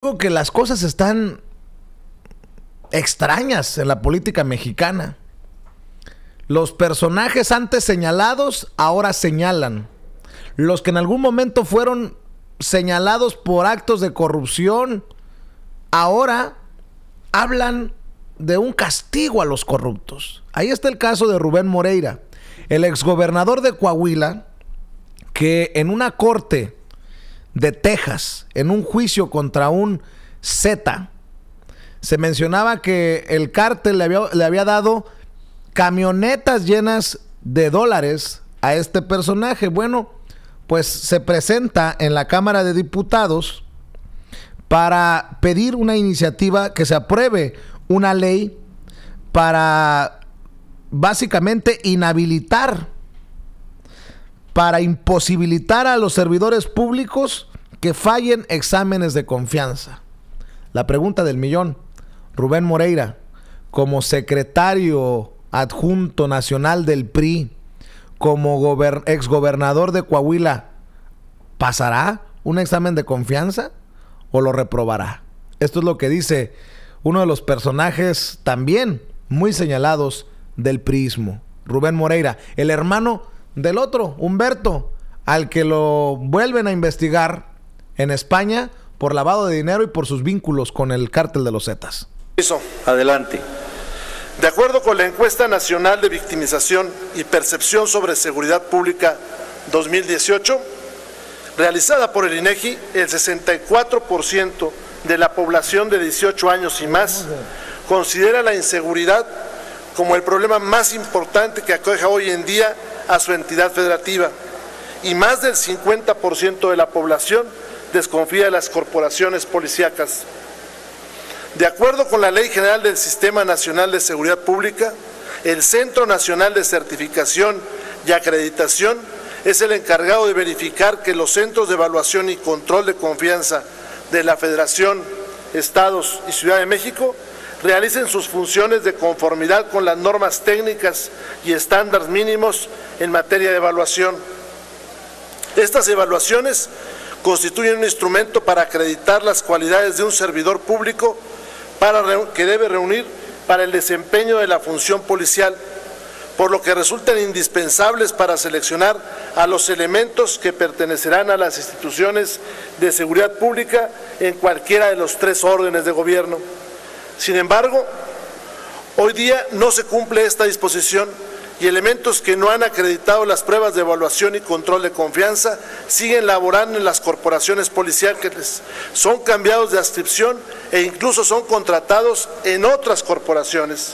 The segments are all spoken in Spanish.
Digo que las cosas están extrañas en la política mexicana. Los personajes antes señalados ahora señalan. Los que en algún momento fueron señalados por actos de corrupción ahora hablan de un castigo a los corruptos. Ahí está el caso de Rubén Moreira, el exgobernador de Coahuila, que en una corte de Texas, en un juicio contra un Zeta, se mencionaba que el cártel le había dado camionetas llenas de dólares a este personaje. Bueno, pues se presenta en la Cámara de Diputados para pedir una iniciativa que se apruebe una ley para básicamente inhabilitar, para imposibilitar a los servidores públicos que fallen exámenes de confianza. La pregunta del millón: Rubén Moreira, como secretario adjunto nacional del PRI, como exgobernador de Coahuila, ¿pasará un examen de confianza o lo reprobará? Esto es lo que dice uno de los personajes también muy señalados del priismo, Rubén Moreira, el hermano del otro, Humberto, al que lo vuelven a investigar en España por lavado de dinero y por sus vínculos con el cártel de los Zetas. Adelante. De acuerdo con la encuesta nacional de victimización y percepción sobre seguridad pública 2018, realizada por el INEGI, el 64% de la población de 18 años y más considera la inseguridad como el problema más importante que aqueja hoy en día a su entidad federativa, y más del 50% de la población desconfía de las corporaciones policíacas. De acuerdo con la Ley General del Sistema Nacional de Seguridad Pública, el Centro Nacional de Certificación y Acreditación es el encargado de verificar que los centros de evaluación y control de confianza de la Federación, Estados y Ciudad de México realicen sus funciones de conformidad con las normas técnicas y estándares mínimos en materia de evaluación. Estas evaluaciones constituyen un instrumento para acreditar las cualidades de un servidor público que debe reunir para el desempeño de la función policial, por lo que resultan indispensables para seleccionar a los elementos que pertenecerán a las instituciones de seguridad pública en cualquiera de los tres órdenes de gobierno. Sin embargo, hoy día no se cumple esta disposición y elementos que no han acreditado las pruebas de evaluación y control de confianza siguen laborando en las corporaciones policiales, son cambiados de adscripción e incluso son contratados en otras corporaciones.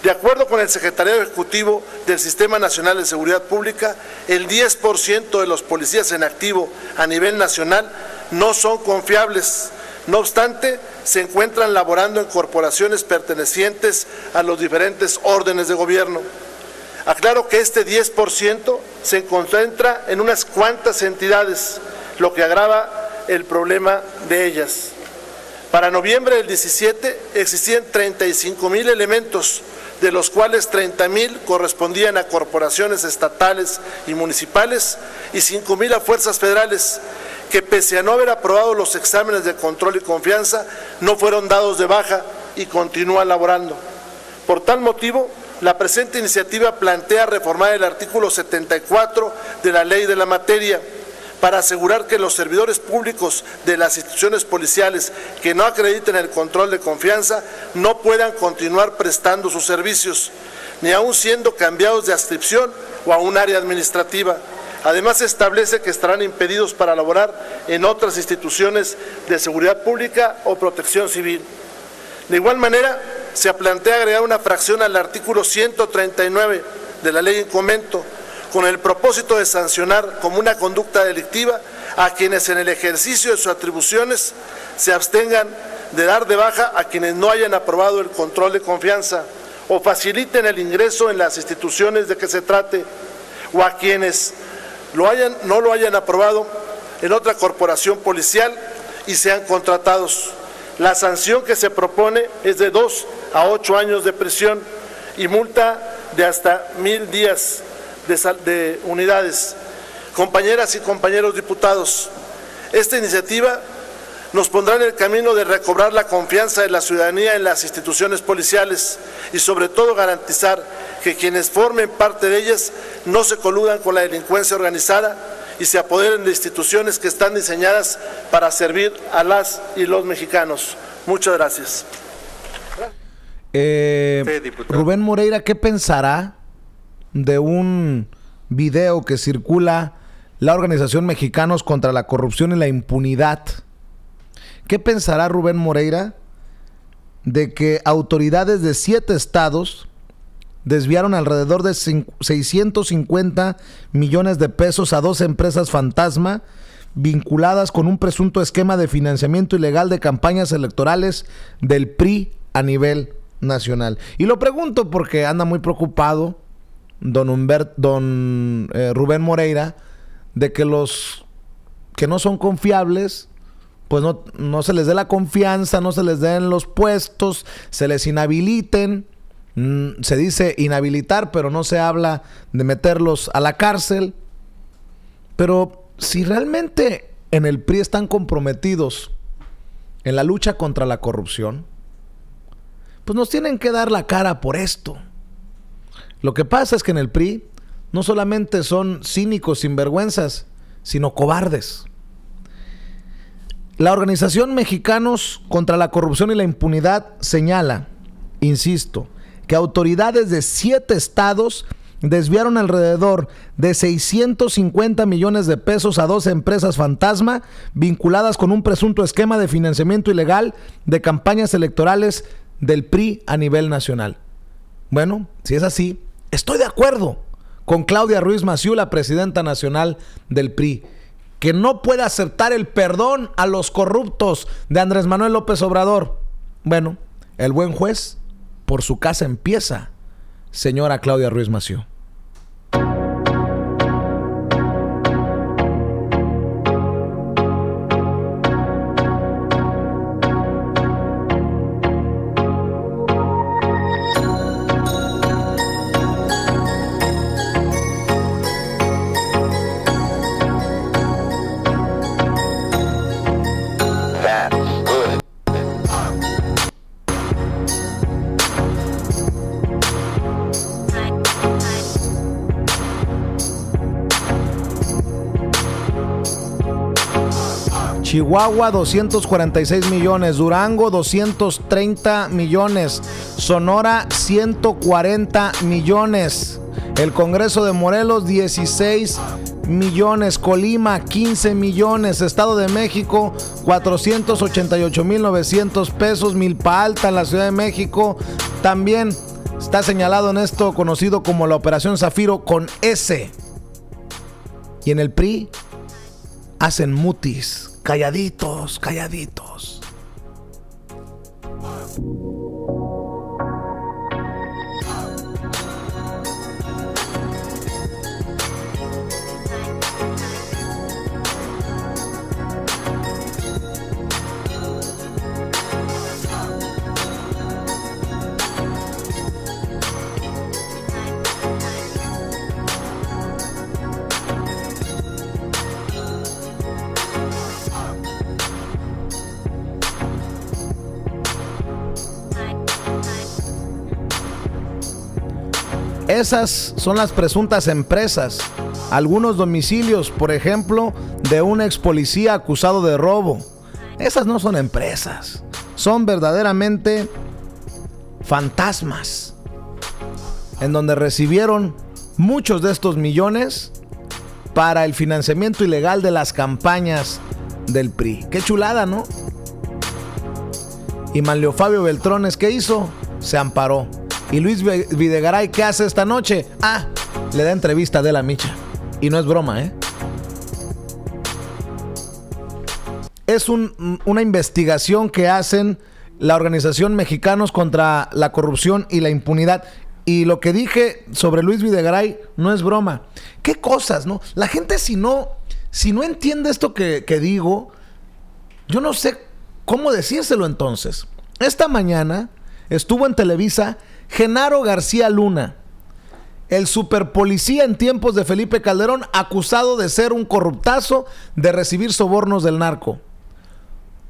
De acuerdo con el Secretariado Ejecutivo del Sistema Nacional de Seguridad Pública, el 10% de los policías en activo a nivel nacional no son confiables. No obstante, se encuentran laborando en corporaciones pertenecientes a los diferentes órdenes de gobierno. Aclaro que este 10% se concentra en unas cuantas entidades, lo que agrava el problema de ellas. Para noviembre del 17 existían 35,000 elementos, de los cuales 30,000 correspondían a corporaciones estatales y municipales y 5,000 a fuerzas federales, que pese a no haber aprobado los exámenes de control y confianza, no fueron dados de baja y continúan laborando. Por tal motivo, la presente iniciativa plantea reformar el artículo 74 de la ley de la materia para asegurar que los servidores públicos de las instituciones policiales que no acrediten el control de confianza no puedan continuar prestando sus servicios, ni aun siendo cambiados de adscripción o a un área administrativa. Además, establece que estarán impedidos para laborar en otras instituciones de seguridad pública o protección civil. De igual manera, se plantea agregar una fracción al artículo 139 de la ley en comento, con el propósito de sancionar como una conducta delictiva a quienes en el ejercicio de sus atribuciones se abstengan de dar de baja a quienes no hayan aprobado el control de confianza o faciliten el ingreso en las instituciones de que se trate, o a quienes no lo hayan aprobado en otra corporación policial y sean contratados. La sanción que se propone es de 2 a 8 años de prisión y multa de hasta 1,000 días de unidades. Compañeras y compañeros diputados, esta iniciativa nos pondrá en el camino de recobrar la confianza de la ciudadanía en las instituciones policiales y sobre todo garantizar que quienes formen parte de ellas no se coludan con la delincuencia organizada y se apoderen de instituciones que están diseñadas para servir a las y los mexicanos. Muchas gracias. Rubén Moreira, ¿qué pensará de un video que circula la organización Mexicanos contra la Corrupción y la Impunidad? ¿Qué pensará Rubén Moreira de que autoridades de 7 estados desviaron alrededor de 650 millones de pesos a 2 empresas fantasma vinculadas con un presunto esquema de financiamiento ilegal de campañas electorales del PRI a nivel nacional? Y lo pregunto porque anda muy preocupado Rubén Moreira de que los que no son confiables pues no se les dé la confianza, no se les den los puestos, se les inhabiliten. Se dice inhabilitar, pero no se habla de meterlos a la cárcel. Pero si realmente en el PRI están comprometidos en la lucha contra la corrupción, pues nos tienen que dar la cara por esto. Lo que pasa es que en el PRI no solamente son cínicos, sinvergüenzas, sino cobardes. La organización Mexicanos contra la Corrupción y la Impunidad señala, insisto, que autoridades de 7 estados desviaron alrededor de 650 millones de pesos a 2 empresas fantasma vinculadas con un presunto esquema de financiamiento ilegal de campañas electorales del PRI a nivel nacional. Bueno, si es así, estoy de acuerdo con Claudia Ruiz Massieu, la presidenta nacional del PRI, que no puede aceptar el perdón a los corruptos de Andrés Manuel López Obrador. Bueno, el buen juez por su casa empieza, señora Claudia Ruiz Massieu. Chihuahua 246 millones, Durango 230 millones, Sonora 140 millones, el Congreso de Morelos 16 millones, Colima 15 millones, Estado de México 488,900 pesos, Milpa Alta en la Ciudad de México también está señalado en esto conocido como la Operación Zafiro con S. Y en el PRI hacen mutis. Calladitos, calladitos. Esas son las presuntas empresas. Algunos domicilios, por ejemplo, de un ex policía acusado de robo. Esas no son empresas. Son verdaderamente fantasmas. En donde recibieron muchos de estos millones para el financiamiento ilegal de las campañas del PRI. Qué chulada, ¿no? Y Manlio Fabio Beltrones, ¿qué hizo? Se amparó. ¿Y Luis Videgaray qué hace esta noche? Le da entrevista a Adela Micha. Y no es broma, ¿eh? Es una investigación que hacen la organización Mexicanos contra la Corrupción y la Impunidad. Y lo que dije sobre Luis Videgaray no es broma. ¿Qué cosas, no? La gente si no entiende esto que digo, yo no sé cómo decírselo entonces. Esta mañana estuvo en Televisa Genaro García Luna, el superpolicía en tiempos de Felipe Calderón, acusado de ser un corruptazo, de recibir sobornos del narco.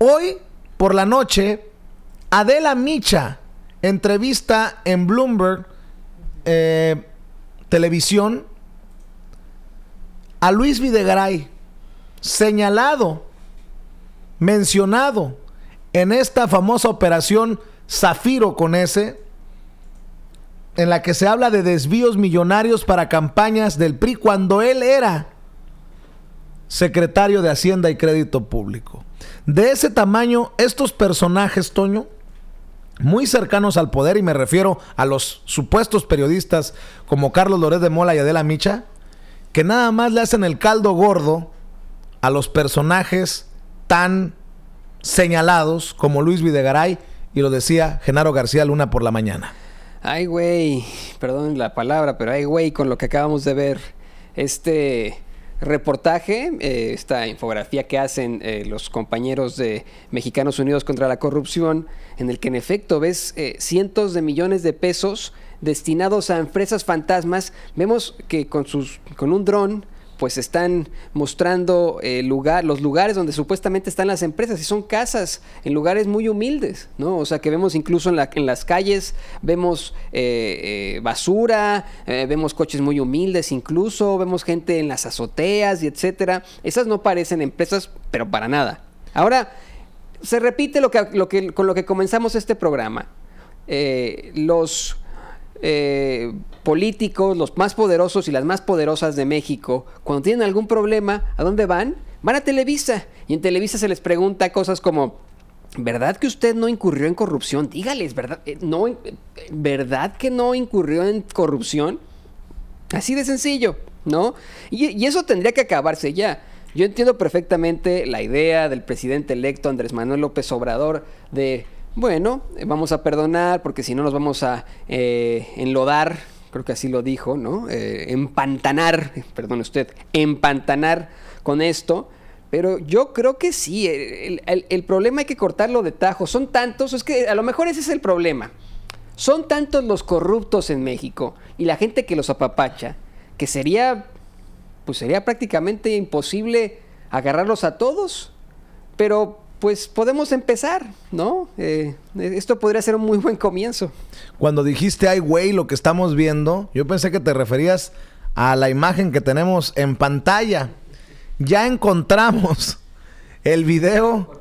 Hoy, por la noche, Adela Micha entrevista en Bloomberg Televisión a Luis Videgaray, señalado, mencionado en esta famosa operación Zafiro con S, en la que se habla de desvíos millonarios para campañas del PRI cuando él era secretario de Hacienda y Crédito Público. De ese tamaño, estos personajes, Toño, muy cercanos al poder, y me refiero a los supuestos periodistas como Carlos Loret de Mola y Adela Micha, que nada más le hacen el caldo gordo a los personajes tan señalados como Luis Videgaray, y lo decía Genaro García Luna por la mañana. Ay, güey, perdón la palabra, pero ay, güey, con lo que acabamos de ver. Este reportaje, esta infografía que hacen los compañeros de Mexicanos Unidos contra la Corrupción, en el que en efecto ves cientos de millones de pesos destinados a empresas fantasmas. Vemos que con un dron pues están mostrando los lugares donde supuestamente están las empresas, y son casas en lugares muy humildes, ¿no? O sea, que vemos incluso en las calles, vemos basura, vemos coches muy humildes, incluso vemos gente en las azoteas y etcétera. Esas no parecen empresas, pero para nada. Ahora, se repite con lo que comenzamos este programa. Los políticos, los más poderosos y las más poderosas de México, cuando tienen algún problema, ¿a dónde van? Van a Televisa, y en Televisa se les pregunta cosas como: ¿verdad que usted no incurrió en corrupción? Dígales, ¿verdad? ¿Verdad que no incurrió en corrupción? Así de sencillo, ¿no? Y eso tendría que acabarse ya. Yo entiendo perfectamente la idea del presidente electo Andrés Manuel López Obrador de: bueno, vamos a perdonar porque si no nos vamos a enlodar, creo que así lo dijo, ¿no? Empantanar con esto. Pero yo creo que sí, el problema hay que cortarlo de tajo. Son tantos, es que a lo mejor ese es el problema. Son tantos los corruptos en México y la gente que los apapacha, que sería prácticamente imposible agarrarlos a todos. Pero pues podemos empezar, ¿no? Esto podría ser un muy buen comienzo. Cuando dijiste, ay, güey, lo que estamos viendo, yo pensé que te referías a la imagen que tenemos en pantalla. Ya encontramos el video